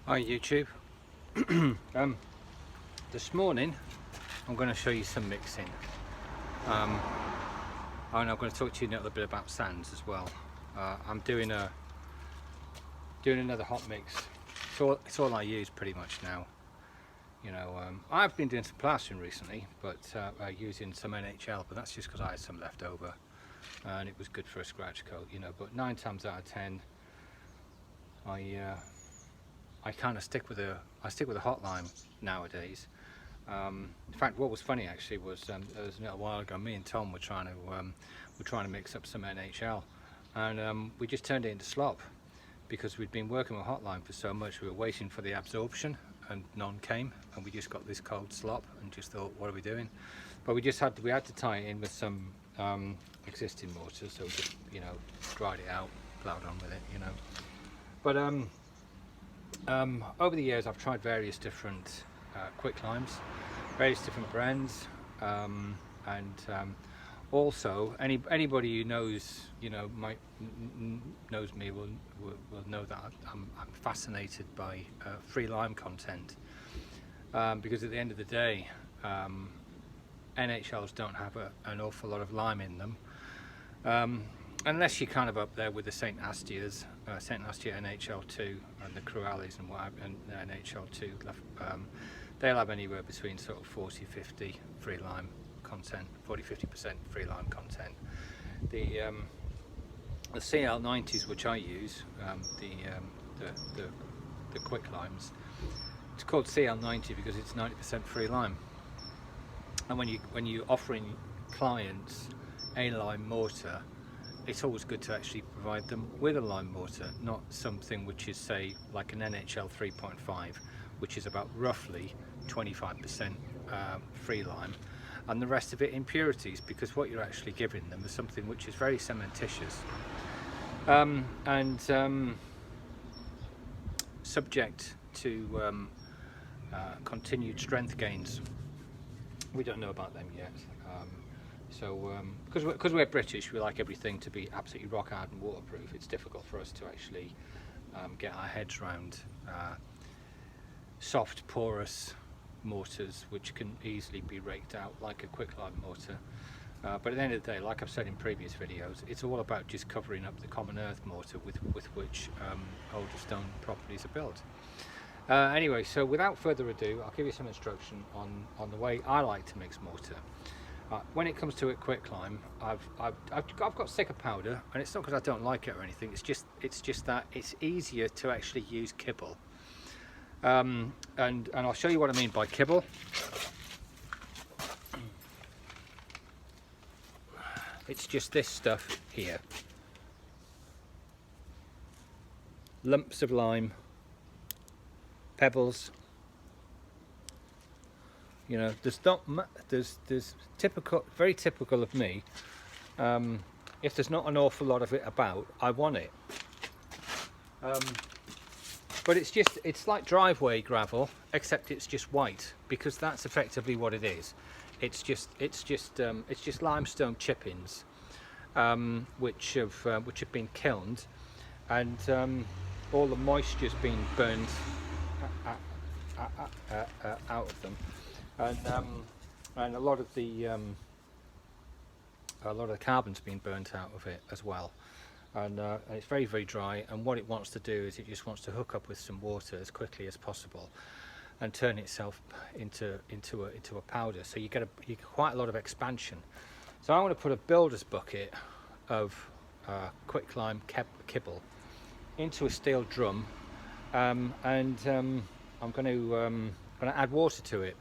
Hi YouTube. This morning I'm going to show you some mixing, and I'm going to talk to you a little bit about sands as well. I'm doing another hot mix. It's all I use pretty much now. I've been doing some plastering recently, but using some NHL, but that's just because I had some left over and it was good for a scratch coat, but 9 times out of 10 I kind of stick with a hot lime nowadays. In fact, what was funny actually was it was a little while ago. Me and Tom were trying to mix up some NHL, and we just turned it into slop because we'd been working with hot lime for so much. We were waiting for the absorption, and none came, and we just got this cold slop, and just thought, what are we doing? But we had to tie it in with some existing mortar, so we just dried it out, plowed on with it, But over the years I've tried various different quicklimes, various different brands, and also anybody who knows knows me will know that I'm fascinated by free lime content, because at the end of the day NHLs don't have an awful lot of lime in them, unless you're kind of up there with the St. Astiers, St. Astia NHL2 and the Crualis and NHL2, they'll have anywhere between sort of 40-50 free lime content, 40-50% free lime content. The CL90s, which I use, the quick limes, it's called CL90 because it's 90% free lime. And when you're offering clients a lime mortar, it's always good to actually provide them with a lime mortar, not something which is, say, like an NHL 3.5, which is about roughly 25% free lime, and the rest of it impurities, because what you're actually giving them is something which is very cementitious, and subject to continued strength gains. We don't know about them yet. Because we're British, we like everything to be absolutely rock hard and waterproof. It's difficult for us to actually get our heads around soft, porous mortars which can easily be raked out like a quicklime mortar. But at the end of the day, like I've said in previous videos, it's all about just covering up the common earth mortar with which older stone properties are built. Anyway, so without further ado, I'll give you some instruction on the way I like to mix mortar. When it comes to a quicklime, I've got thicker powder, and it's not because I don't like it or anything. It's just that it's easier to actually use kibble, and I'll show you what I mean by kibble. It's just this stuff here, lumps of lime, pebbles. There's typical, very typical of me. If there's not an awful lot of it about, I want it. But it's like driveway gravel, except it's just white, because that's effectively what it is. It's just limestone chippings, which have been kilned, and all the moisture's been burned out of them. And a lot of the carbon's been burnt out of it as well, and it's very, very dry. And what it wants to do is it just wants to hook up with some water as quickly as possible and turn itself into a powder. So you get quite a lot of expansion. So I want to put a builder's bucket of quicklime kibble into a steel drum, and I'm going to add water to it.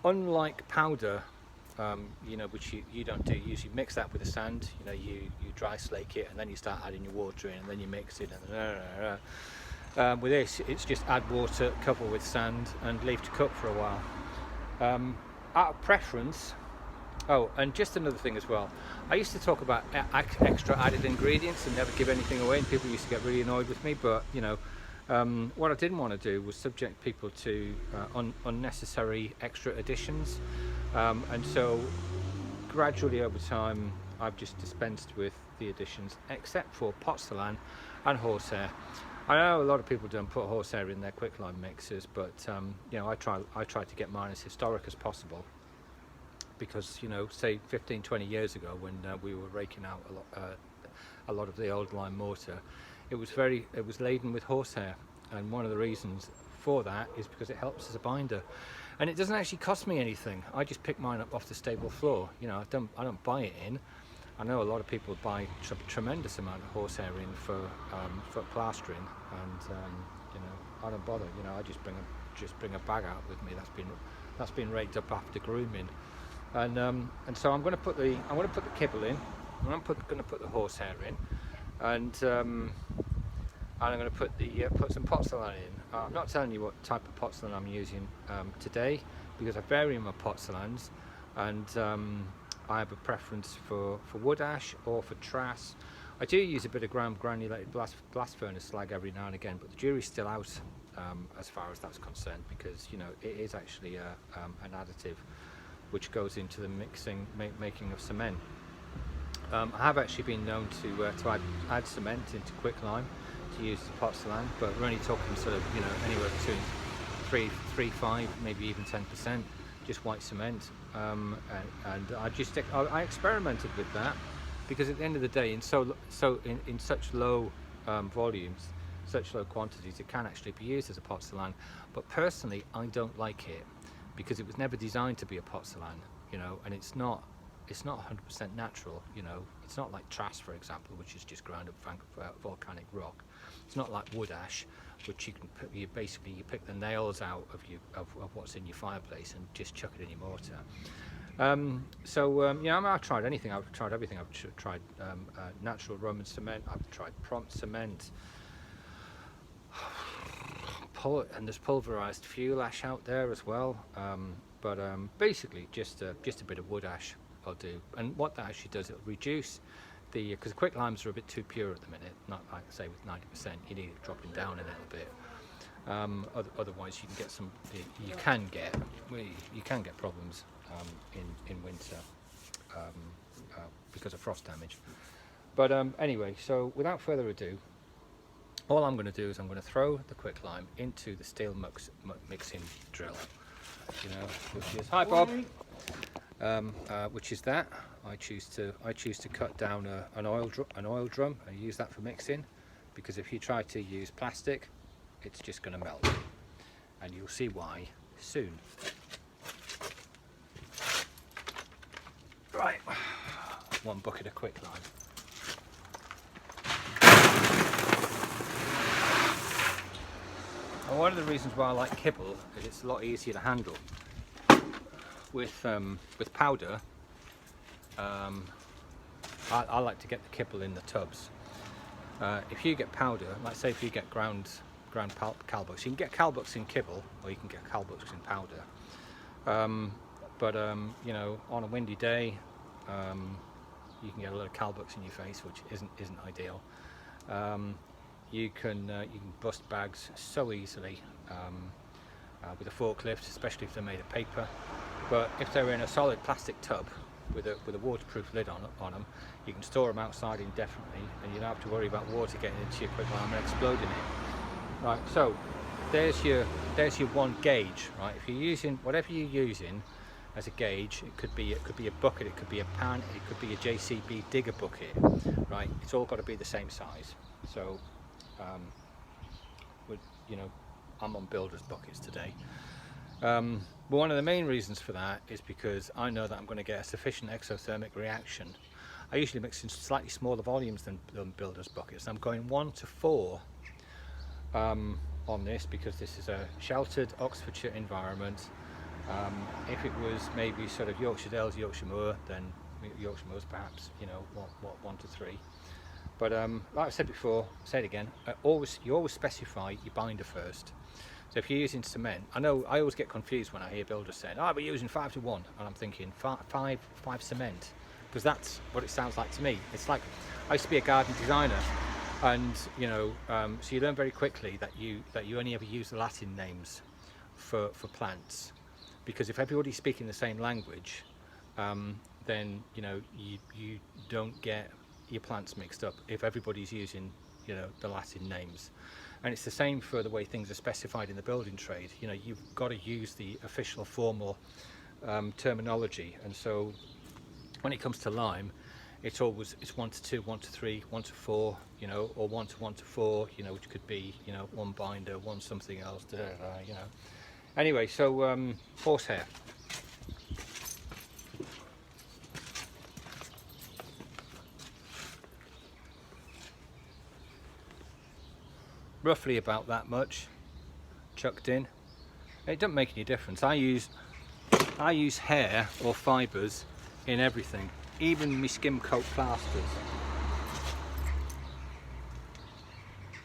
Unlike powder, which you don't do, you usually mix that with the sand. You dry slake it, and then you start adding your water in, and then you mix it. With this, it's just add water, cover with sand, and leave to cook for a while. Out of preference. Oh, and just another thing as well. I used to talk about extra added ingredients and never give anything away, and people used to get really annoyed with me. But what I didn't want to do was subject people to unnecessary extra additions, and so gradually over time I've just dispensed with the additions, except for porcelain and horsehair. I know a lot of people don't put horsehair in their quicklime mixes, but you know, I try to get mine as historic as possible, because, you know, say 15-20 years ago, when we were raking out a lot of the old lime mortar, it was laden with horsehair, and one of the reasons for that is because it helps as a binder, and it doesn't actually cost me anything. I just pick mine up off the stable floor. You know, I don't buy it in. I know a lot of people buy tremendous amount of horsehair in for plastering, and you know, I don't bother. You know, I just bring a bag out with me that's been raked up after grooming, and so I'm going to put the kibble in. I'm going to put the horsehair in, and I'm going to put some porcelain in. I'm not telling you what type of porcelain I'm using today, because I vary my porcelains, and I have a preference for wood ash or for trass. I do use a bit of granulated blast furnace slag every now and again, but the jury's still out as far as that's concerned, because, you know, it is actually an additive which goes into the making of cement. I have actually been known to add cement into quicklime to use as porcelain, but we're only talking sort of, you know, anywhere between 3-5, maybe even 10%, just white cement. And I experimented with that, because at the end of the day, in such low volumes, such low quantities, it can actually be used as a porcelain. But personally, I don't like it, because it was never designed to be a porcelain, you know, and it's not 100% natural. You know, it's not like trass, for example, which is just ground up volcanic rock. It's not like wood ash, which you pick the nails out of what's in your fireplace and just chuck it in your mortar. Yeah, I've tried anything. I've tried everything. I've tried natural Roman cement. I've tried prompt cement. And there's pulverized fuel ash out there as well. But basically, just a bit of wood ash will do. And what that actually does, it'll reduce because quicklimes are a bit too pure at the minute. Not like, say, with 90%, you need it dropping down a little bit. Otherwise, you can get problems in winter because of frost damage. But anyway, so without further ado, all I'm going to do is I'm going to throw the quicklime into the steel mixing drill. You know, which is, hi Bob. Which is that. I choose to cut down an oil drum and use that for mixing, because if you try to use plastic, it's just going to melt, and you'll see why soon. Right, one bucket of quicklime. And one of the reasons why I like kibble is it's a lot easier to handle. With powder, I like to get the kibble in the tubs. If you get powder, like say if you get ground calbucks, you can get calbucks in kibble, or you can get calbucks in powder. You know, on a windy day, you can get a lot of calbucks in your face, which isn't ideal. You can bust bags so easily with a forklift, especially if they're made of paper. But if they're in a solid plastic tub with a waterproof lid on them, you can store them outside indefinitely, and you don't have to worry about water getting into your quicklime and exploding it. Right, so there's your one gauge. Right, if you're using whatever you're using as a gauge, it could be a bucket, it could be a pan, it could be a JCB digger bucket. Right, it's all got to be the same size. So, you know, I'm on builder's buckets today. But one of the main reasons for that is because I know that I'm going to get a sufficient exothermic reaction. I usually mix in slightly smaller volumes than builder's buckets. I'm going 1 to 4 on this, because this is a sheltered Oxfordshire environment. If it was maybe sort of Yorkshire Dales, Yorkshire Moor, then Yorkshire Moors perhaps, you know, 1 to 3. But like I said before, say it again, you always specify your binder first. So if you're using cement, I always get confused when I hear builders saying, "Oh, we're using 5 to 1," and I'm thinking five cement, because that's what it sounds like to me. It's like, I used to be a garden designer, and you know, so you learn very quickly that you only ever use the Latin names for plants, because if everybody's speaking the same language, then you know you don't get your plants mixed up if everybody's using, you know, the Latin names. And it's the same for the way things are specified in the building trade. You know, you've got to use the official formal terminology. And so when it comes to lime, it's 1 to 2, 1 to 3, 1 to 4, you know, or 1 to 1 to 4, you know, which could be, you know, 1 binder, 1 something else, you know. Anyway, so horsehair. Roughly about that much chucked in. It doesn't make any difference. I use hair or fibres in everything, even my skim coat plasters.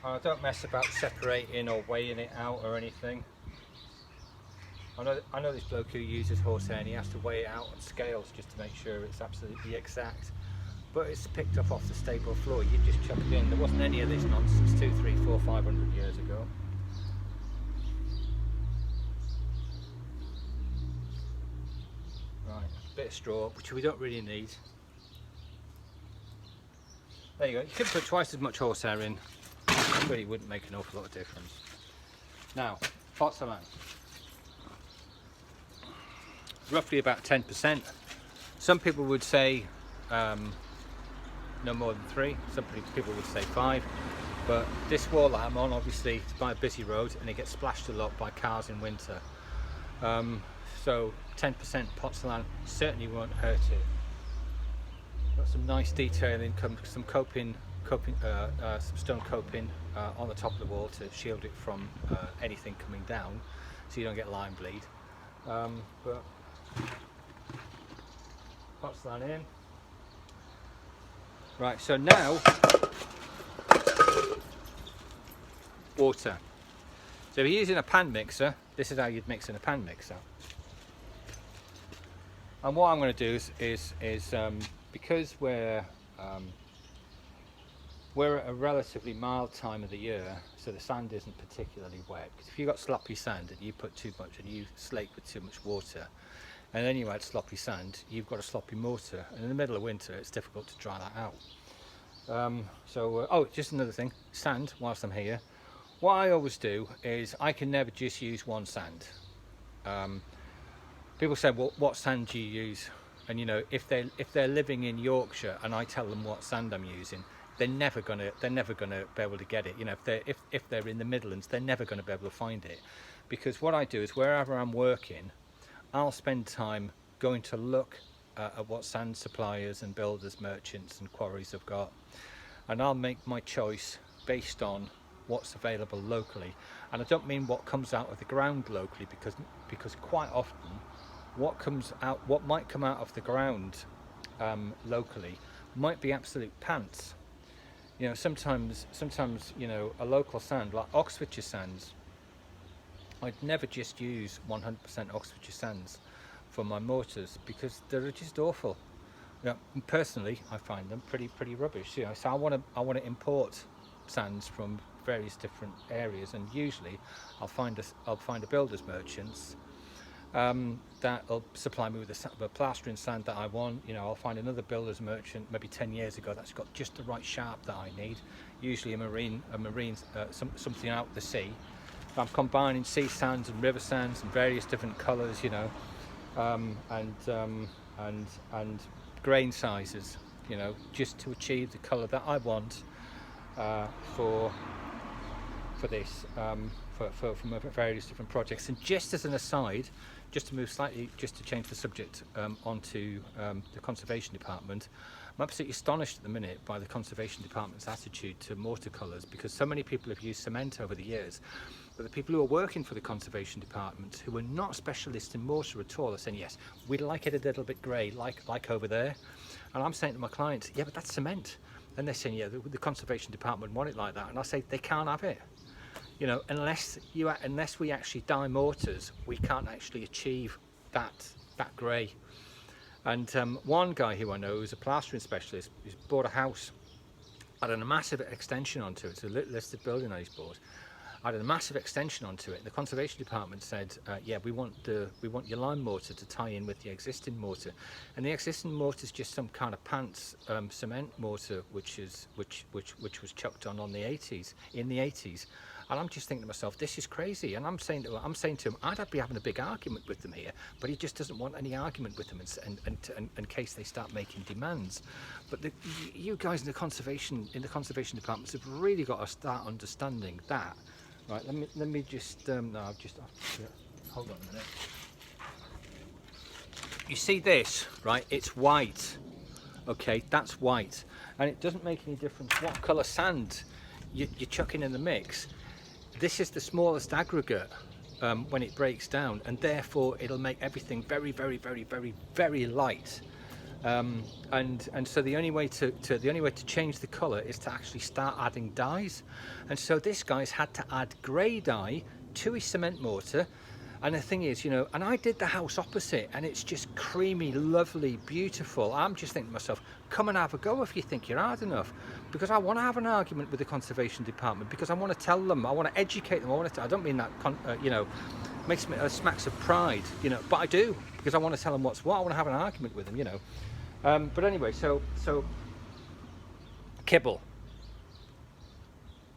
I don't mess about separating or weighing it out or anything. I know this bloke who uses horsehair and he has to weigh it out on scales just to make sure it's absolutely exact. But it's picked up off the stable floor. You just chuck it in. There wasn't any of this nonsense 2, 3, 4, 500 years ago. Right, a bit of straw, which we don't really need. There you go. You could put twice as much horsehair in. It really wouldn't make an awful lot of difference. Now, porcelain. Roughly about 10%. Some people would say no more than 3. Some people would say 5. But this wall that I'm on, obviously, it's by a busy road and it gets splashed a lot by cars in winter. So 10% porcelain certainly won't hurt it. Got some nice detailing, some coping, some stone coping on the top of the wall to shield it from anything coming down, so you don't get lime bleed. But porcelain in. Right, so now water. So if you're using a pan mixer, this is how you'd mix in a pan mixer. And what I'm going to do is because we're at a relatively mild time of the year, so the sand isn't particularly wet. Because if you've got sloppy sand and you put too much and you slake with too much water, and then you add sloppy sand, you've got a sloppy mortar. And in the middle of winter, it's difficult to dry that out. Oh, just another thing, sand, whilst I'm here. What I always do is I can never just use one sand. People say, well, what sand do you use? And you know, if they're living in Yorkshire and I tell them what sand I'm using, they're never gonna be able to get it. You know, if they're in the Midlands, they're never gonna be able to find it. Because what I do is wherever I'm working, I'll spend time going to look at what sand suppliers and builders, merchants and quarries have got, and I'll make my choice based on what's available locally. And I don't mean what comes out of the ground locally, because quite often what might come out of the ground locally might be absolute pants. You know, sometimes you know, a local sand like Oxfordshire sands, I'd never just use 100% Oxfordshire sands for my mortars because they're just awful. You know, personally, I find them pretty rubbish. You know, so I want to import sands from various different areas, and usually I'll find a builder's merchants that'll supply me with the plastering sand that I want. You know, I'll find another builder's merchant maybe 10 years ago that's got just the right sharp that I need. Usually a marine something out of the sea. I'm combining sea sands and river sands and various different colours, you know, and grain sizes, you know, just to achieve the colour that I want for this, for various different projects. And just as an aside, just to move slightly, just to change the subject onto the Conservation Department, I'm absolutely astonished at the minute by the Conservation Department's attitude to mortar colours, because so many people have used cement over the years. But the people who are working for the Conservation Department, who are not specialists in mortar at all, are saying, yes, we'd like it a little bit grey, like over there. And I'm saying to my clients, yeah, but that's cement. And they're saying, yeah, the Conservation Department want it like that. And I say, they can't have it. You know, unless we actually dye mortars, we can't actually achieve that grey. And one guy who I know is a plastering specialist, who's bought a house, had a massive extension onto it. It's a listed building that he's bought. I had a massive extension onto it, and the Conservation Department said, yeah, we want your lime mortar to tie in with the existing mortar. And the existing mortar is just some kind of pants cement mortar which was chucked on in the 80s. And I'm just thinking to myself, this is crazy. And I'm saying to him, I'd be having a big argument with them here, but he just doesn't want any argument with them in case they start making demands. But you guys in the conservation departments have really got to start understanding that. Right, let me just hold on a minute. You see this, right? It's white. Okay, that's white, and it doesn't make any difference what colour sand you're chucking in the mix. This is the smallest aggregate when it breaks down, and therefore it'll make everything very, very, very, very, very light. And so the only way to change the colour is to actually start adding dyes. And so this guy's had to add grey dye to his cement mortar. And the thing is, you know, and I did the house opposite, and it's just creamy, lovely, beautiful. I'm just thinking to myself, come and have a go if you think you're hard enough, because I want to have an argument with the conservation department, because I want to tell them, I want to educate them, I don't mean that, you know, makes me smacks of pride, you know, but I do, because I want to tell them what's what. I want to have an argument with them, you know. But anyway, so kibble,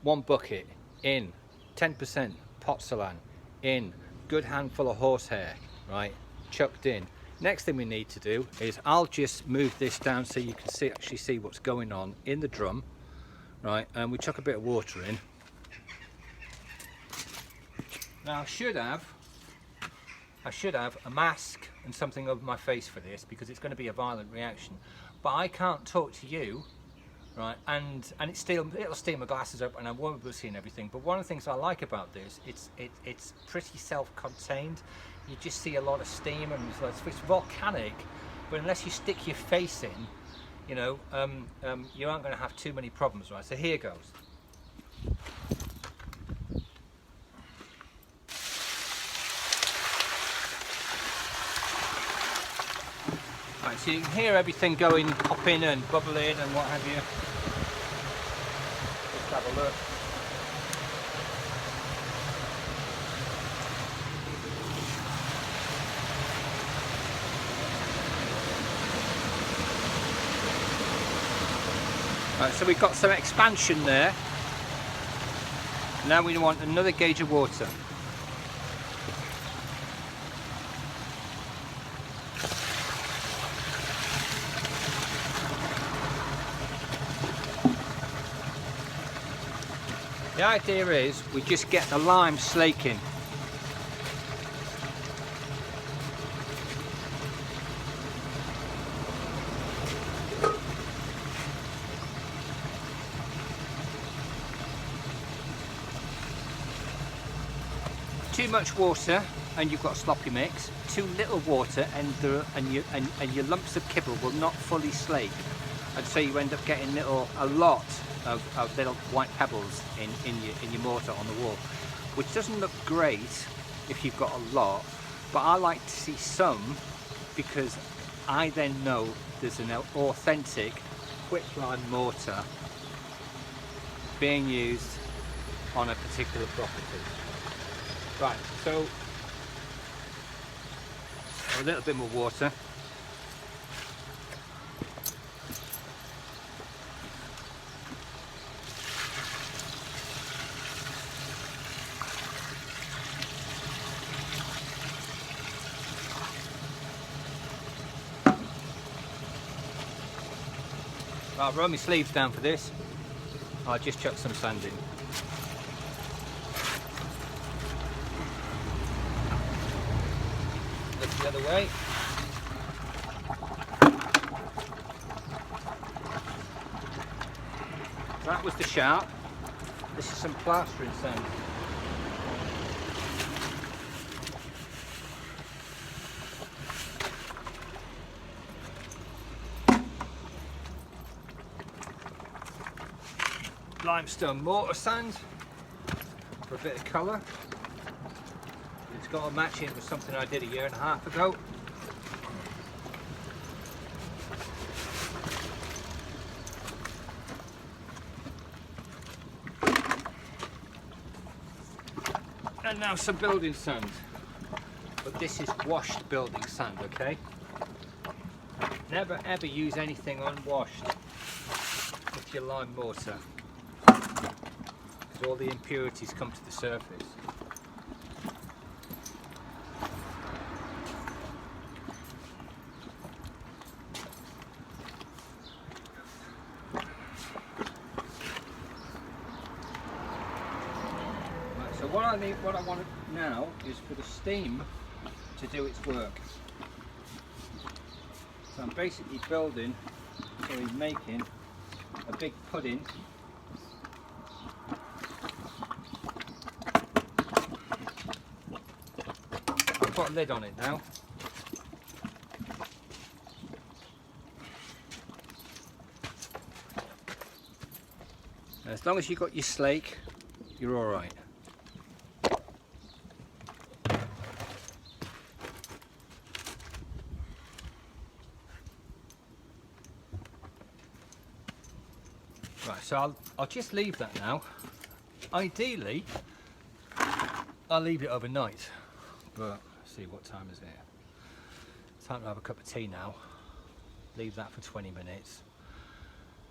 1 bucket in, 10% porcelain in, good handful of horsehair, right, chucked in. Next thing we need to do is, I'll just move this down so you can actually see what's going on in the drum, right, and we chuck a bit of water in. Now I should have a mask and something over my face for this, because it's going to be a violent reaction, but I can't talk to you, right, and it'll steam my glasses up and I won't be seeing everything. But one of the things I like about this, it's pretty self-contained. You just see a lot of steam, and it's volcanic, but unless you stick your face in, you know, you aren't going to have too many problems, right? So here goes. Right, so you can hear everything going, popping and bubbling and what have you. Let's have a look. Right, so we've got some expansion there. Now we want another gauge of water. The idea is we just get the lime slaking. Too much water and you've got a sloppy mix. Too little water and your lumps of kibble will not fully slake, and so you end up getting a lot of little white pebbles in your mortar on the wall, which doesn't look great if you've got a lot, but I like to see some, because I then know there's an authentic quicklime mortar being used on a particular property. Right, so a little bit more water. I'll roll my sleeves down for this. I'll just chuck some sand in. Look the other way. That was the sharp. This is some plastering sand. Limestone mortar sand for a bit of colour. It's got to match in with something I did a year and a half ago. And now some building sand, but this is washed building sand, okay? Never ever use anything unwashed with your lime mortar. because all the impurities come to the surface. So what I want now is for the steam to do its work. So I'm basically building, so he's making a big pudding. I've put a lid on it now. As long as you've got your slake, you're all right. Right, so I'll just leave that now. Ideally, I'll leave it overnight, but let's see, what time is it? It's time to have a cup of tea now. Leave that for 20 minutes.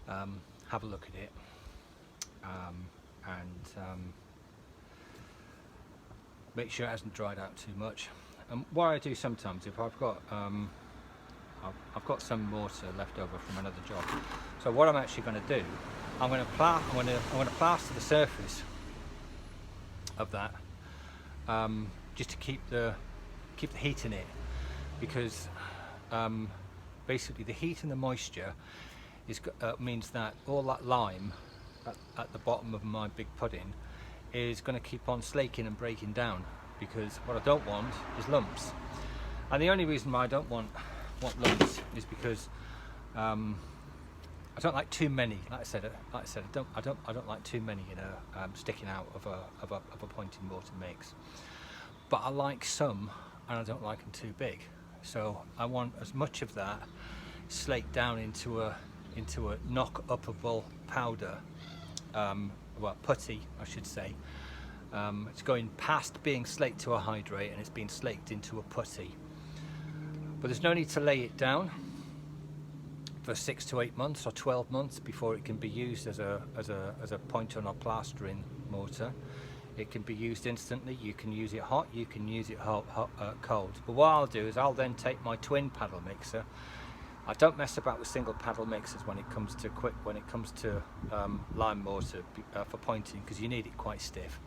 Have a look at it, and make sure it hasn't dried out too much. And what I do sometimes, if I've got some mortar left over from another job, so what I'm actually going to do, I'm going to plaster the surface of that, just to keep the heat in it, because basically the heat and the moisture means that all that lime at the bottom of my big pudding is going to keep on slaking and breaking down, because what I don't want is lumps. And the only reason why I don't want lumps is because I don't like too many. Like I said, I don't like too many, sticking out of a pointing mortar mix. But I like some, and I don't like them too big. So I want as much of that slaked down into a knock-upable powder, well, putty, I should say. It's going past being slaked to a hydrate, and it's been slaked into a putty. But there's no need to lay it down for 6 to 8 months or 12 months before it can be used as a pointing or plastering mortar. It can be used instantly. You can use it hot, you can use it cold. But what I'll do is I'll then take my twin paddle mixer. I don't mess about with single paddle mixers when it comes to lime mortar for pointing, because you need it quite stiff.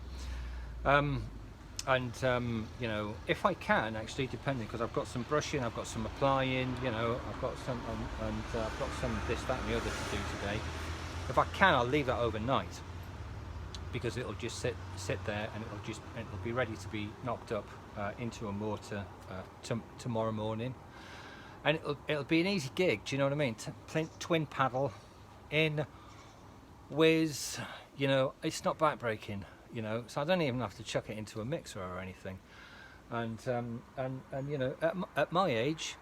If I can, actually, depending, because I've got some brushing, I've got some applying, I've got some, I've got some this, that and the other to do today. If I can, I'll leave that overnight, because it'll just sit there, and it'll be ready to be knocked up into a mortar tomorrow morning. And it'll be an easy gig, do you know what I mean? Twin paddle in, whiz, it's not backbreaking. So I don't even have to chuck it into a mixer or anything, and at my age,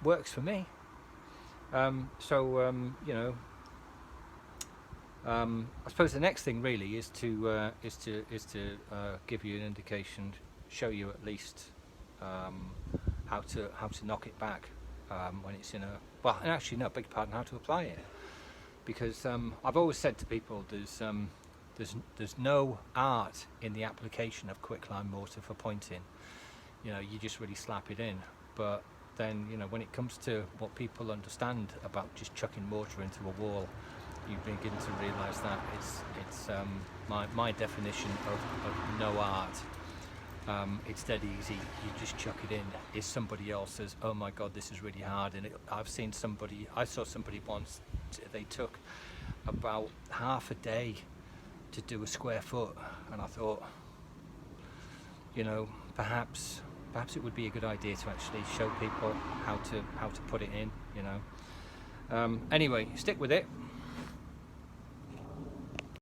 works for me. I suppose the next thing really is to give you an indication, show you at least how to knock it back when it's in a, well, actually no, beg your pardon, how to apply it, because I've always said to people, there's no art in the application of quicklime mortar for pointing. You just really slap it in. But then, when it comes to what people understand about just chucking mortar into a wall, you begin to realise that it's my definition of no art. It's dead easy. You just chuck it in. If somebody else says, "Oh my God, this is really hard," and I saw somebody once. They took about half a day to do a square foot, and I thought, perhaps it would be a good idea to actually show people how to put it in. Anyway, stick with it.